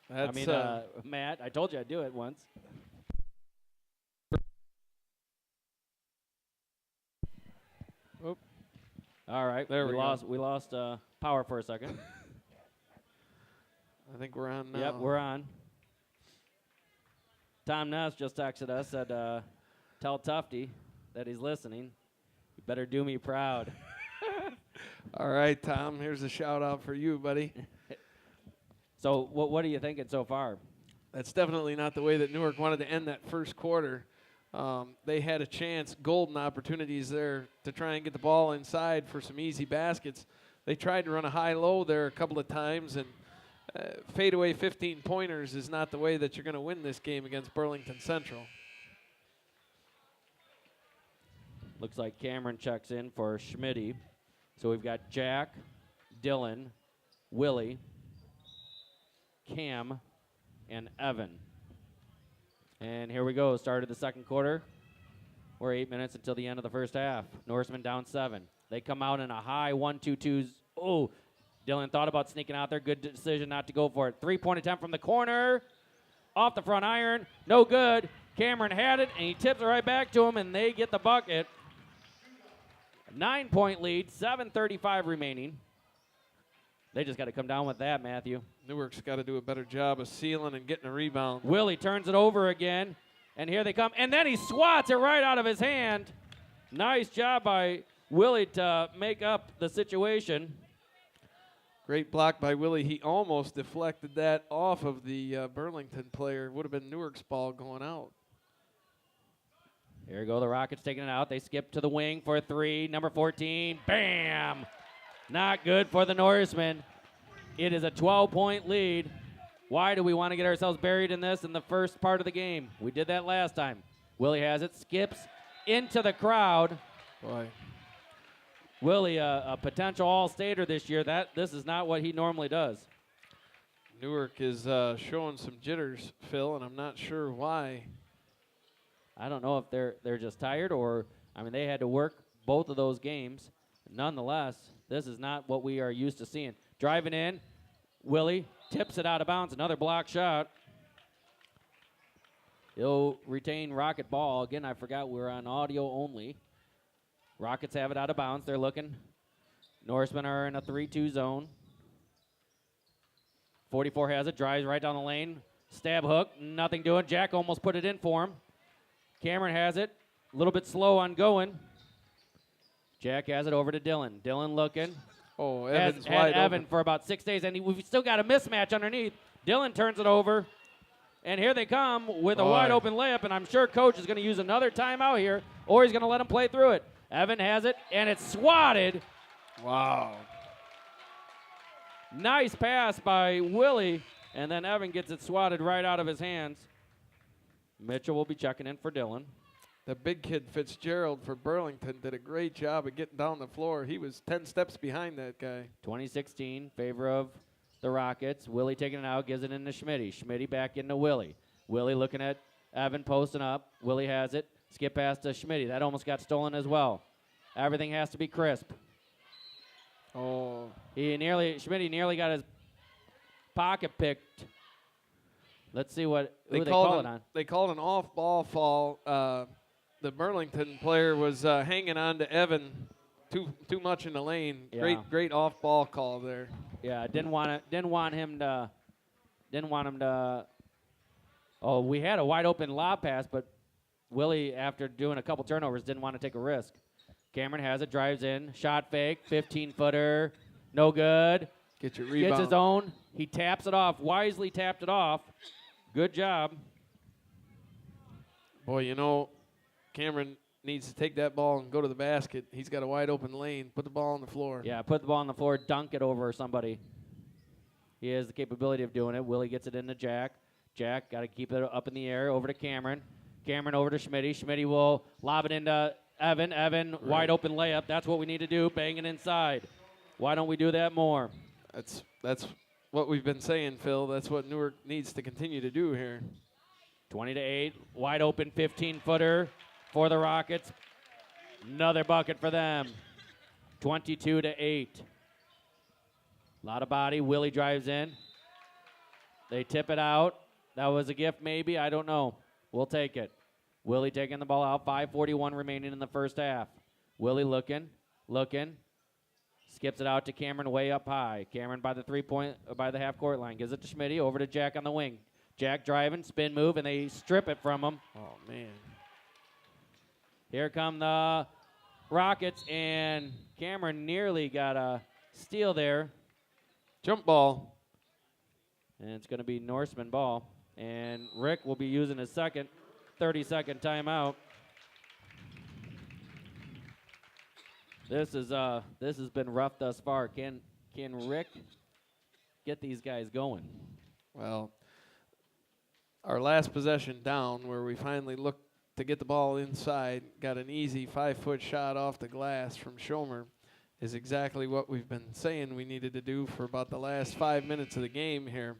That's, Matt, I told you I'd do it once. Oop. All right, There we go. We lost power for a second. I think we're on now. Yep, we're on. Tom Ness just texted us, said, tell Tufty that he's listening. You better do me proud. All right, Tom, here's a shout-out for you, buddy. So what are you thinking so far? That's definitely not the way that Newark wanted to end that first quarter. They had a chance, golden opportunities there to try and get the ball inside for some easy baskets. They tried to run a high-low there a couple of times, and fadeaway 15-pointers is not the way that you're going to win this game against Burlington-Central. Looks like Cameron checks in for Schmitty. So we've got Jack, Dylan, Willie, Cam, and Evan. And here we go, start of the second quarter. We're 8 minutes until the end of the first half. Norseman down 7. They come out in a high 1-2-2. Oh, Dylan thought about sneaking out there. Good decision not to go for it. Three-point attempt from the corner. Off the front iron. No good. Cameron had it, and he tips it right back to him, and they get the bucket. 9-point lead, 7:35 remaining. They just got to come down with that, Matthew. Newark's got to do a better job of sealing and getting a rebound. Willie turns it over again, and here they come. And then he swats it right out of his hand. Nice job by Willie to make up the situation. Great block by Willie. He almost deflected that off of the Burlington player. Would have been Newark's ball going out. Here we go, the Rockets taking it out. They skip to the wing for a three. Number 14, bam! Not good for the Norsemen. It is a 12-point lead. Why do we want to get ourselves buried in this in the first part of the game? We did that last time. Willie has it, skips into the crowd. Boy. Willie, a potential all-stater this year. This is not what he normally does. Newark is showing some jitters, Phil, and I'm not sure why. I don't know if they're just tired or, they had to work both of those games. Nonetheless, this is not what we are used to seeing. Driving in, Willie tips it out of bounds. Another block shot. He'll retain Rocket ball. Again, I forgot we're on audio only. Rockets have it out of bounds. They're looking. Norsemen are in a 3-2 zone. 44 has it, drives right down the lane. Stab hook, nothing doing. Jack almost put it in for him. Cameron has it, a little bit slow on going. Jack has it over to Dylan. Dylan looking. Oh, Evan's had wide Evan open for about 6 days, and we've still got a mismatch underneath. Dylan turns it over, and here they come with a wide open layup, and I'm sure Coach is going to use another timeout here, or he's going to let him play through it. Evan has it, and it's swatted. Wow. Nice pass by Willie, and then Evan gets it swatted right out of his hands. Mitchell will be checking in for Dylan. The big kid Fitzgerald for Burlington did a great job of getting down the floor. He was 10 steps behind that guy. 2016, favor of the Rockets. Willie taking it out, gives it into Schmitty. Schmitty back into Willie. Willie looking at Evan posting up. Willie has it. Skip pass to Schmitty. That almost got stolen as well. Everything has to be crisp. Oh. Schmitty nearly got his pocket picked. Let's see who they called call it on. They called an off-ball fall. The Burlington player was hanging on to Evan too much in the lane. Yeah. Great off-ball call there. Yeah, didn't want him to. Oh, we had a wide open lob pass, but Willie, after doing a couple turnovers, didn't want to take a risk. Cameron has it, drives in, shot fake, 15-footer, no good. Get your rebound. Gets his own. He taps it off. Wisely tapped it off. Good job. Boy, Cameron needs to take that ball and go to the basket. He's got a wide open lane. Put the ball on the floor. Yeah, put the ball on the floor, dunk it over somebody. He has the capability of doing it. Willie gets it into Jack. Jack got to keep it up in the air, over to Cameron. Cameron over to Schmitty. Schmitty will lob it into Evan. Evan, right. Wide open layup. That's what we need to do, bang it inside. Why don't we do that more? That's what we've been saying, Phil. That's what Newark needs to continue to do here. 20-8, wide open 15-footer for the Rockets. Another bucket for them. 22-8. A lot of body. Willie drives in. They tip it out. That was a gift, maybe. I don't know. We'll take it. Willie taking the ball out. 5:41 remaining in the first half. Willie looking. Skips it out to Cameron way up high. Cameron by the half-court line. Gives it to Schmitty. Over to Jack on the wing. Jack driving, spin move, and they strip it from him. Oh, man. Here come the Rockets, and Cameron nearly got a steal there. Jump ball. And it's going to be Norseman ball. And Rick will be using his second 30-second timeout. This has been rough thus far. Can Rick get these guys going? Well, our last possession down, where we finally looked to get the ball inside, got an easy 5-foot shot off the glass from Schomer, is exactly what we've been saying we needed to do for about the last 5 minutes of the game here.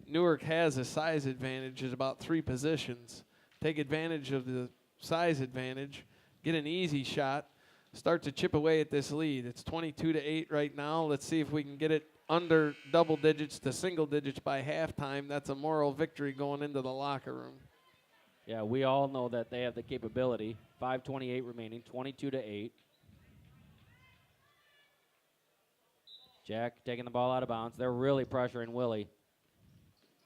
Newark has a size advantage at about 3 positions. Take advantage of the size advantage, get an easy shot, start to chip away at this lead. It's 22-8 right now. Let's see if we can get it under double digits to single digits by halftime. That's a moral victory going into the locker room. Yeah, we all know that they have the capability. 5:28 remaining, 22-8. Jack taking the ball out of bounds. They're really pressuring Willie.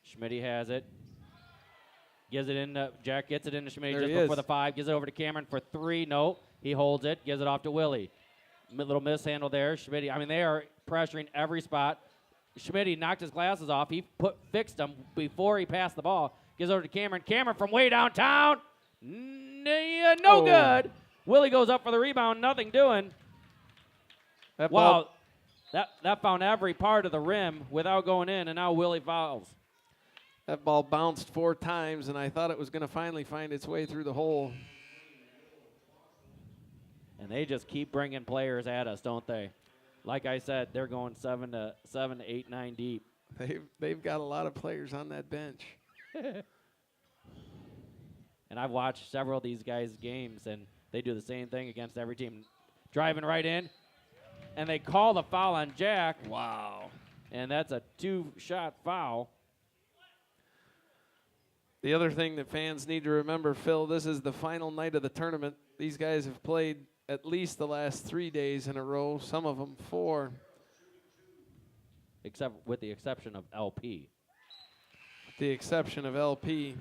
Schmitty has it. Gives it into Jack, gets it into Schmitty There just he before is. the 5. Gives it over to Cameron for 3. No, he holds it. Gives it off to Willie. Little mishandle there. Schmitty, I mean, they are pressuring every spot. Schmitty knocked his glasses off. He fixed them before he passed the ball. Gives over to Cameron. Cameron from way downtown. No good. Willie goes up for the rebound. Nothing doing. That Wow. ball, That found every part of the rim without going in, and now Willie fouls. that ball bounced 4 times, and I thought it was going to finally find its way through the hole. And they just keep bringing players at us, don't they? Like I said, they're going 7 to 8, 9 deep. They've got a lot of players on that bench. And I've watched several of these guys' games, and they do the same thing against every team. Driving right in, and they call the foul on Jack. Wow. And that's a 2-shot foul. The other thing that fans need to remember, Phil, this is the final night of the tournament. These guys have played at least the last 3 days in a row, some of them 4. Except with the exception of LP. The exception of LP.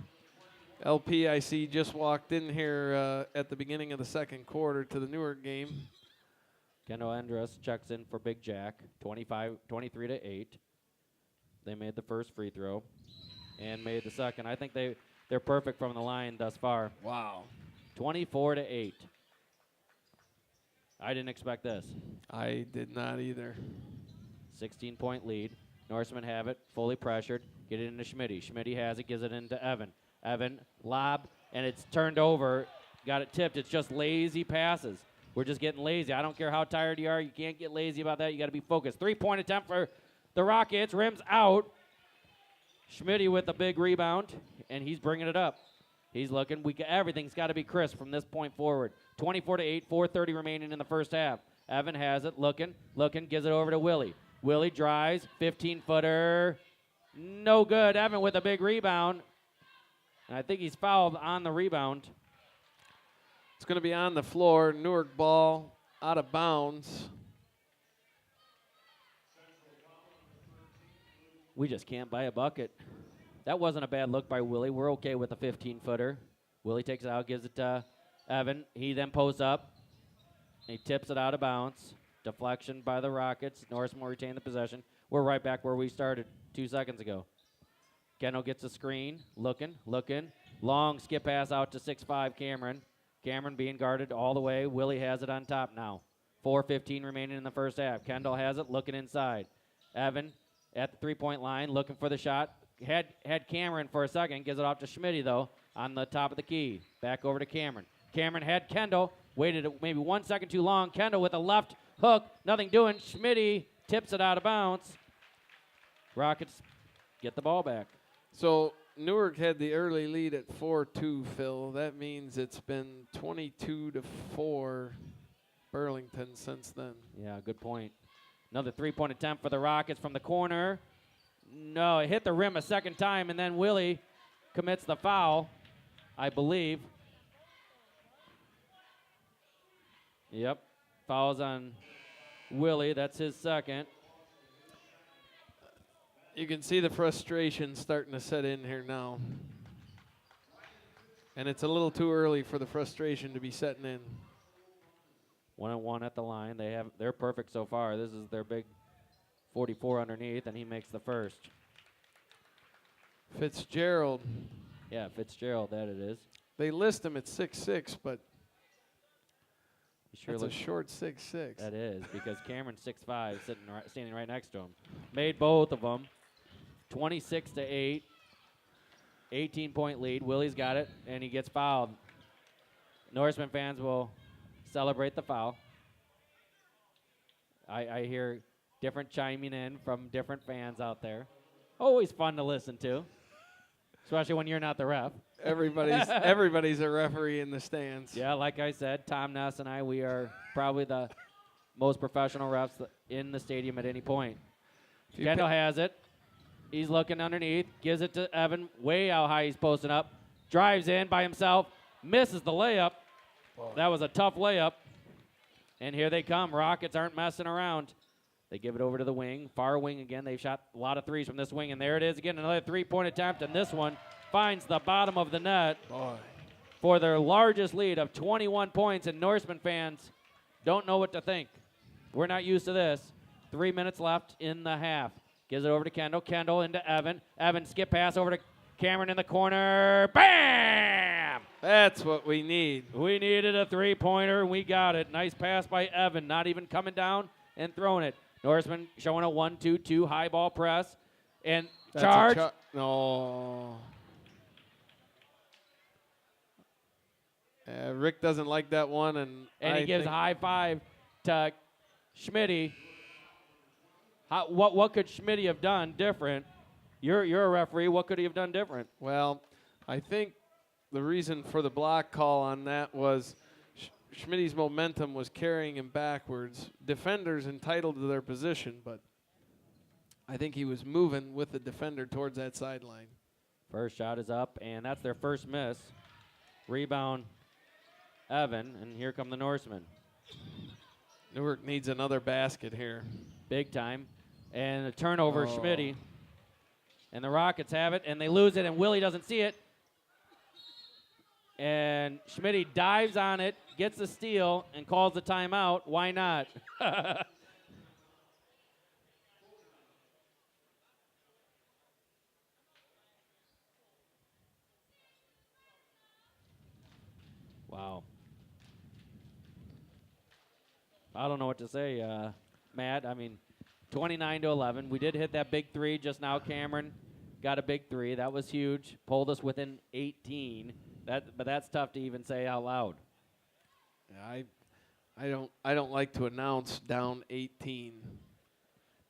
LP, I see, just walked in here at the beginning of the second quarter to the Newark game. Kendall Andrus checks in for Big Jack, 23-8. They made the first free throw and made the second. I think they're perfect from the line thus far. Wow. 24-8. I didn't expect this. I did not either. 16-point lead. Norsemen have it, fully pressured. Get it into Schmitty. Schmitty has it, gives it into Evan. Evan, lob, and it's turned over. Got it tipped. It's just lazy passes. We're just getting lazy. I don't care how tired you are. You can't get lazy about that. You got to be focused. 3-point attempt for the Rockets. Rims out. Schmitty with a big rebound, and he's bringing it up. He's looking. Everything's got to be crisp from this point forward. 24-8, 4:30 remaining in the first half. Evan has it, looking, gives it over to Willie. Willie drives, 15-footer. No good. Evan with a big rebound. And I think he's fouled on the rebound. It's going to be on the floor. Newark ball out of bounds. We just can't buy a bucket. That wasn't a bad look by Willie. We're okay with a 15-footer. Willie takes it out, gives it to Evan. He then posts up. He tips it out of bounds. Deflection by the Rockets. Norseman will retain the possession. We're right back where we started 2 seconds ago. Kendall gets a screen. Looking. Long skip pass out to 6'5" Cameron. Cameron being guarded all the way. Willie has it on top now. 4:15 remaining in the first half. Kendall has it, looking inside. Evan at the three-point line, looking for the shot. Had Cameron for a second. Gives it off to Schmitty, though, on the top of the key. Back over to Cameron. Cameron had Kendall. Waited maybe 1 second too long. Kendall with a left hook. Nothing doing. Schmitty tips it out of bounds. Rockets get the ball back. So Newark had the early lead at 4-2, Phil. That means it's been 22-4 Burlington since then. Yeah, good point. Another three-point attempt for the Rockets from the corner. No, it hit the rim a second time, and then Willie commits the foul, I believe. Yep, fouls on Willie. That's his second. You can see the frustration starting to set in here now. And it's a little too early for the frustration to be setting in. 1-on-1 at the line. They're perfect so far. This is their big 44 underneath, and he makes the first. Fitzgerald. Yeah, Fitzgerald, that it is. They list him at 6'6", but He sure that's a looks short 6'6". That is, because Cameron's 6'5", standing right next to him. Made both of them. 26-8. 18-point lead. Willie's got it, and he gets fouled. Norseman fans will celebrate the foul. I hear different chiming in from different fans out there. Always fun to listen to, especially when you're not the ref. Everybody's a referee in the stands. Yeah, like I said, Tom Ness and I, we are probably the most professional refs in the stadium at any point. Kendall has it. He's looking underneath, gives it to Evan, way out high he's posting up. Drives in by himself, misses the layup. Whoa. That was a tough layup. And here they come. Rockets aren't messing around. They give it over to the wing, far wing again. They've shot a lot of threes from this wing, and there it is again, another three-point attempt, and this one finds the bottom of the net for their largest lead of 21 points, and Norseman fans don't know what to think. We're not used to this. 3 minutes left in the half. Gives it over to Kendall. Kendall into Evan. Evan skip pass over to Cameron in the corner. Bam! That's what we need. We needed a three-pointer, and we got it. Nice pass by Evan, not even coming down and throwing it. Norseman showing a 1-2-2 high ball press. And charge. No. Rick doesn't like that one. And he gives a high five to Schmitty. What could Schmitty have done different? You're a referee. What could he have done different? Well, I think the reason for the block call on that was Schmitty's momentum was carrying him backwards. Defenders entitled to their position, but I think he was moving with the defender towards that sideline. First shot is up, and that's their first miss. Rebound, Evan, and here come the Norsemen. Newark needs another basket here. Big time. And a turnover, Schmitty. And the Rockets have it, and they lose it, and Willie doesn't see it. And Schmitty dives on it, gets the steal, and calls the timeout. Why not? Wow. I don't know what to say, Matt. I mean, 29-11. We did hit that big three just now. Cameron got a big three. That was huge. Pulled us within 18. But that's tough to even say out loud. Yeah, I don't like to announce down 18.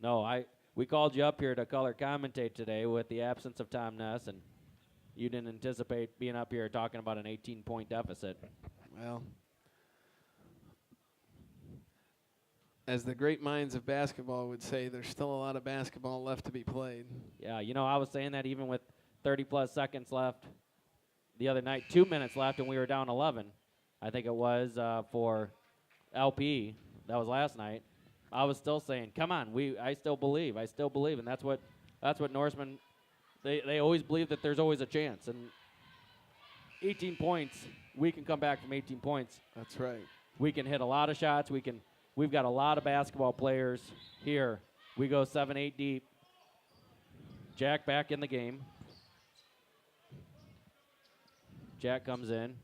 No, we called you up here to color commentate today with the absence of Tom Ness, and you didn't anticipate being up here talking about an 18-point deficit. Well, as the great minds of basketball would say, there's still a lot of basketball left to be played. Yeah, I was saying that even with 30-plus seconds left the other night, 2 minutes left, and we were down 11. I think it was for LP. That was last night. I was still saying, come on, I still believe, and that's what Norseman, they always believe that there's always a chance, and 18 points, we can come back from 18 points. That's right. We can hit a lot of shots. We've got a lot of basketball players here. We go 7-8 deep. Jack back in the game. Jack comes in.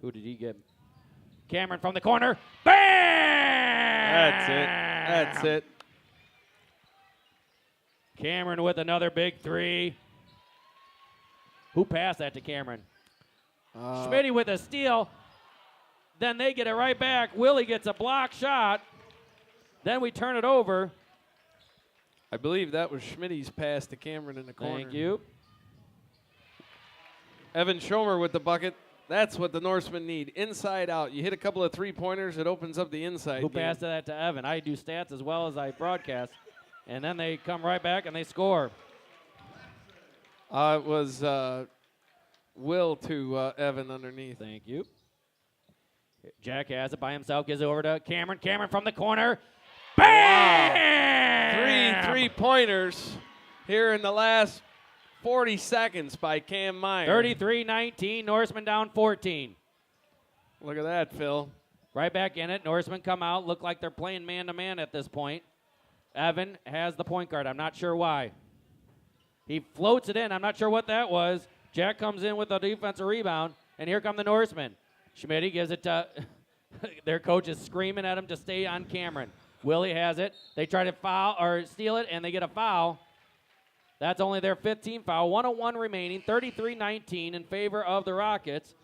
Who did he get? Cameron from the corner. Bam! That's it. Cameron with another big three. Who passed that to Cameron? Schmitty with a steal. Then they get it right back. Willie gets a block shot. Then we turn it over. I believe that was Schmitty's pass to Cameron in the corner. Thank you. Evan Schomer with the bucket. That's what the Norsemen need. Inside out. You hit a couple of three-pointers, it opens up the inside. Who game. passed that to Evan? I do stats as well as I broadcast. And then they come right back and they score. It was Will to Evan underneath. Thank you. Jack has it by himself, gives it over to Cameron. Cameron from the corner. Bam! Wow. 3 3-pointers here in the last 40 seconds by Cam Meyer. 33-19, Norseman down 14. Look at that, Phil. Right back in it. Norseman come out, look like they're playing man-to-man at this point. Evan has the point guard. I'm not sure why. He floats it in. I'm not sure what that was. Jack comes in with a defensive rebound, and here come the Norsemen. Schmitty gives it to their coach is screaming at him to stay on Cameron. Willie has it. They try to foul or steal it, and they get a foul. That's only their 15th foul. 1:01 remaining, 33-19 in favor of the Rockets.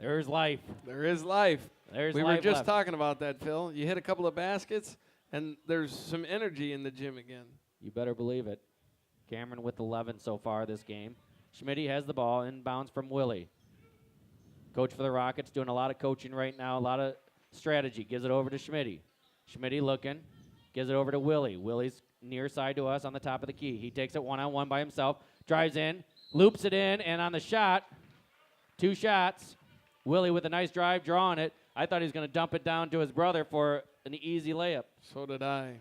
There's life. There is life. There's we life were just left. talking about that, Phil. You hit a couple of baskets, and there's some energy in the gym again. You better believe it. Cameron with 11 so far this game. Schmitty has the ball, inbounds from Willie. Coach for the Rockets doing a lot of coaching right now, a lot of strategy. Gives it over to Schmitty. Schmitty looking, gives it over to Willie. Willie's near side to us on the top of the key. He takes it one-on-one by himself, drives in, loops it in, and on the shot, 2 shots. Willie with a nice drive, drawing it. I thought he was going to dump it down to his brother for an easy layup. So did I.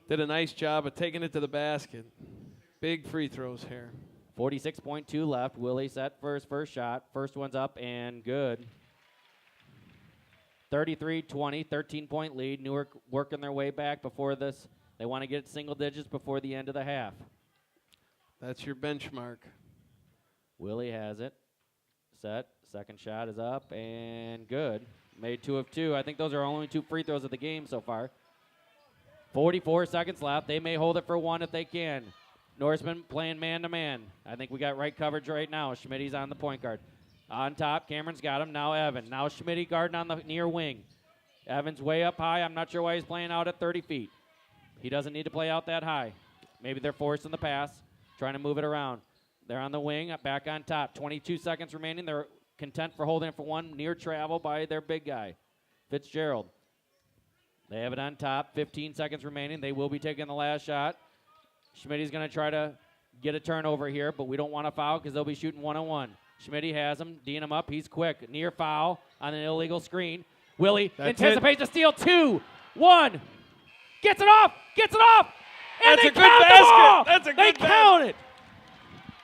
Did a nice job of taking it to the basket. Big free throws here. 46.2 left. Willie set for his first shot. First one's up and good. 33-20, 13-point lead. Newark working their way back before this. They want to get single digits before the end of the half. That's your benchmark. Willie has it. Set. Second shot is up and good. Made 2 of 2. I think those are only 2 free throws of the game so far. 44 seconds left. They may hold it for 1 if they can. Norseman playing man-to-man. I think we got right coverage right now. Schmitty's on the point guard. On top, Cameron's got him. Now Evan. Now Schmitty guarding on the near wing. Evan's way up high. I'm not sure why he's playing out at 30 feet. He doesn't need to play out that high. Maybe they're forcing the pass, trying to move it around. They're on the wing, back on top. 22 seconds remaining. They're content for holding it for 1. Near travel by their big guy, Fitzgerald. They have it on top. 15 seconds remaining. They will be taking the last shot. Schmitty's going to try to get a turnover here, but we don't want to foul because they'll be shooting 1-on-1. Schmitty has him, D'ing him up. He's quick. Near foul on an illegal screen. Willie anticipates a steal. 2, 1. Gets it off. Gets it off. And That's they a good count the basket. ball. That's a good They basket. count it.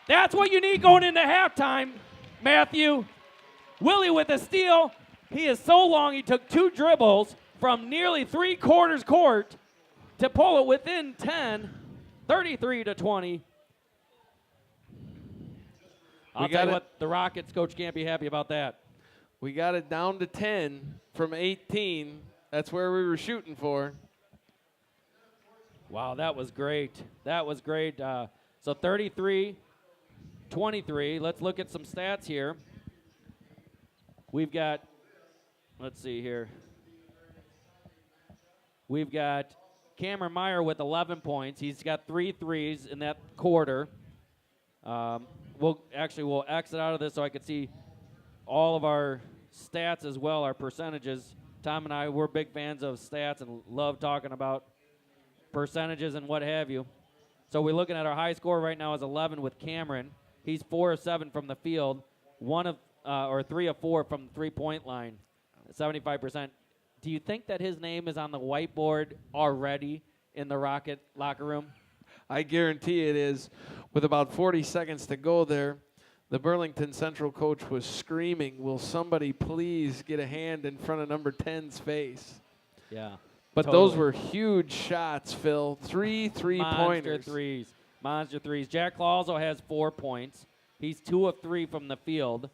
That's what you need going into halftime, Matthew. Willie with a steal. He is so long, he took 2 dribbles from nearly 3/4 court to pull it within 10, 33-20. I'll tell you what, the Rockets coach can't be happy about that. We got it down to 10 from 18. That's where we were shooting for. Wow, that was great. That was great. So 33-23. Let's look at some stats here. We've got, let's see here. We've got Cameron Meyer with 11 points. He's got 3 threes in that quarter. We'll exit out of this so I can see all of our stats as well, our percentages. Tom and I, we're big fans of stats and love talking about percentages and what have you. So we're looking at our high score right now is 11 with Cameron. He's 4 of 7 from the field, 3 of 4 from the 3-point line, 75%. Do you think that his name is on the whiteboard already in the Rocket locker room? I guarantee it is. With about 40 seconds to go there, the Burlington-Central coach was screaming, "Will somebody please get a hand in front of number 10's face?" Yeah. But totally. those were huge shots, Phil. 3 3-pointers. Monster threes. Jack Clauso has 4 points. He's 2 of 3 from the field.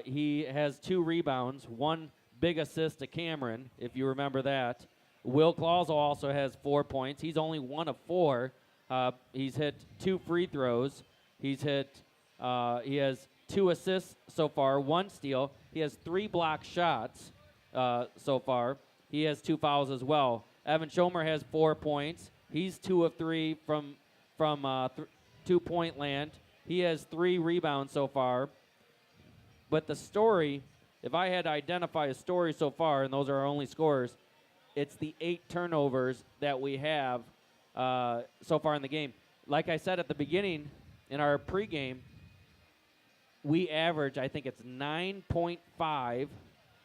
He has 2 rebounds, 1 big assist to Cameron, if you remember that. Will Clauso also has 4 points. He's only 1 of 4. He's hit 2 free throws. He has 2 assists so far, 1 steal. He has 3 block shots so far. He has 2 fouls as well. Evan Schomer has 4 points. He's 2 of 3 from 2-point land. He has 3 rebounds so far. But the story, if I had to identify a story so far, and those are our only scores, it's the 8 turnovers that we have so far in the game. Like I said at the beginning in our pregame, we average, I think it's 9.5.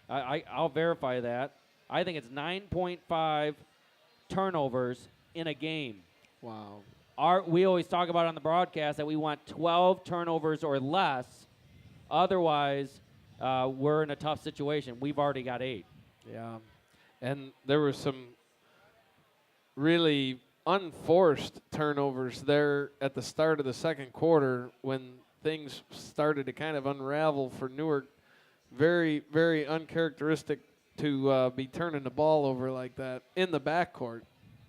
I'll verify that. I think it's 9.5 turnovers in a game. Wow. We always talk about on the broadcast that we want 12 turnovers or less. Otherwise, we're in a tough situation. We've already got 8. Yeah. And there were some really unforced turnovers there at the start of the second quarter when things started to kind of unravel for Newark. Very, very uncharacteristic to be turning the ball over like that in the backcourt.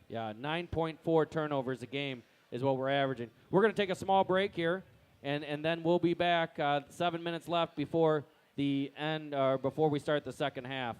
Yeah, 9.4 turnovers a game is what we're averaging. We're going to take a small break here, and then we'll be back. 7 minutes left before the end, or before we start the second half.